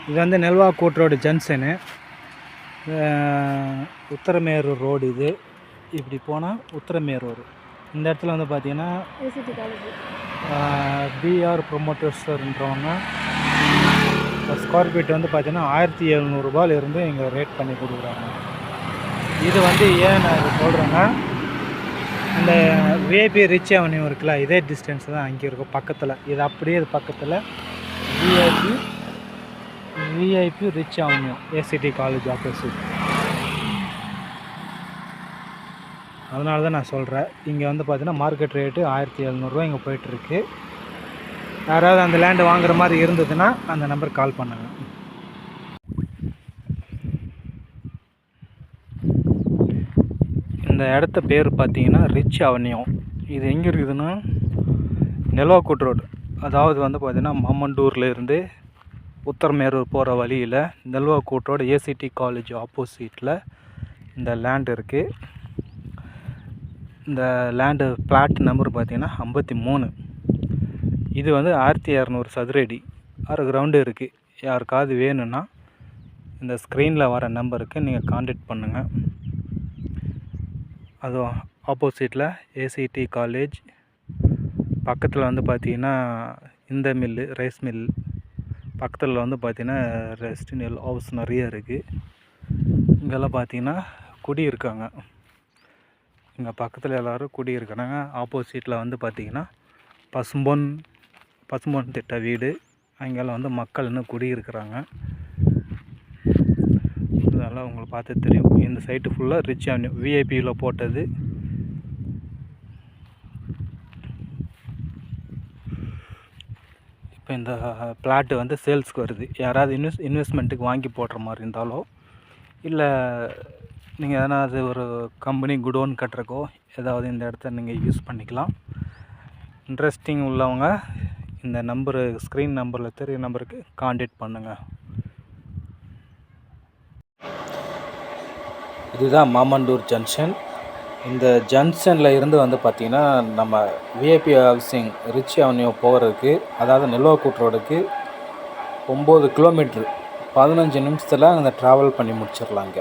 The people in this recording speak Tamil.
இது வந்து நெல்வாக்கூட் ரோடு ஜங்ஷனு, உத்தரமேரூர் ரோடு. இது இப்படி போனால் உத்தரமேரூர். இந்த இடத்துல வந்து பார்த்தீங்கன்னா பிஆர் ப்ரொமோட்டர்ஸ்ன்றவங்க ஸ்கொயர் ஃபீட் வந்து பார்த்தீங்கன்னா 1700 ரூபாயிலிருந்து இங்கே ரேட் பண்ணி கொடுக்குறாங்க. இது வந்து ஏன் நான் இதை சொல்கிறேன்னா, இந்த விஐபி ரிச் அவென்யூ இருக்குல்ல, இதே டிஸ்டன்ஸ் தான் அங்கே இருக்கும் பக்கத்தில். இது அப்படியே இது பக்கத்தில் VIP rich avenue, ACT college opposite. அதனால தான் நான் சொல்கிறேன். இங்கே வந்து பார்த்தீங்கன்னா மார்க்கெட் ரேட்டு 1700 ரூபா இங்கே போயிட்டுருக்கு. யாராவது அந்த லேண்டு வாங்குற மாதிரி இருந்ததுன்னா அந்த நம்பருக்கு கால் பண்ணுங்க. இந்த இடத்த பேர் பார்த்தீங்கன்னா ரிச் அவென்யூ. இது எங்கே இருக்குதுன்னா நெல்வாக்கூட் ரோடு, அதாவது வந்து பார்த்தீங்கன்னா மாமண்டூர்லேருந்து உத்தரமேரூர் போகிற வழியில் நெல்வாக்கூட் ரோடு ஏசிடி காலேஜ் ஆப்போசிட்டில் இந்த லேண்ட் இருக்குது. இந்த லேண்டு பிளாட் நம்பர் பார்த்தீங்கன்னா 53. இது வந்து 1200 சதுர அடி, 6 கிரவுண்டு இருக்குது. யாருக்காவது வேணும்னா இந்த ஸ்க்ரீனில் வர நம்பருக்கு நீங்கள் கான்டாக்ட் பண்ணுங்கள். அதுவும் ஆப்போசிட்டில் ஏசிடி காலேஜ் பக்கத்தில் வந்து பார்த்திங்கன்னா இந்த மில்லு, ரைஸ் மில் பக்கத்தில் வந்து பார்த்திங்கன்னா ரெசிடென்ஷியல் ஹவுஸ் நிறைய இருக்குது. இங்கெல்லாம் பார்த்திங்கன்னா குடி இருக்காங்க. இங்கே பக்கத்தில் எல்லோரும் குடி இருக்கிறாங்க. ஆப்போசிட்டில் வந்து பார்த்திங்கன்னா பசும்பொன் திட்ட வீடு, அங்கெல்லாம் வந்து மக்கள் இன்னும் குடியிருக்கிறாங்க. இதெல்லாம் உங்களுக்கு பார்த்து தெரியும். இந்த சைட்டு ஃபுல்லாக ரிச் அவென்யூ விஐபியில் போட்டது. இப்போ இந்த பிளாட்டு வந்து சேல்ஸ்க்கு வருது. யாராவது இன்வெஸ்ட்மெண்ட்டுக்கு வாங்கி போடுற மாதிரி இருந்தாலோ, இல்லை நீங்கள் எதனாவது ஒரு கம்பெனி குடோன் கட்டுறக்கோ ஏதாவது இந்த இடத்த நீங்கள் யூஸ் பண்ணிக்கலாம். இன்ட்ரெஸ்டிங் உள்ளவங்க இந்த நம்பரு, ஸ்க்ரீன் நம்பரில் தெரிய நம்பருக்கு கான்டாக்ட் பண்ணுங்கள். இதுதான் மாமண்டூர் ஜங்ஷன். இந்த ஜங்ஷனில் இருந்து வந்து பார்த்திங்கன்னா நம்ம விஐபி ஹவுசிங் ரிச் அவென்யூ போகிறதுக்கு, அதாவது நெல்வாக்கூட் ரோடுக்கு 9 கிலோமீட்ரு 15 நிமிஷத்தில் அந்த ட்ராவல் பண்ணி முடிச்சிடலாங்க.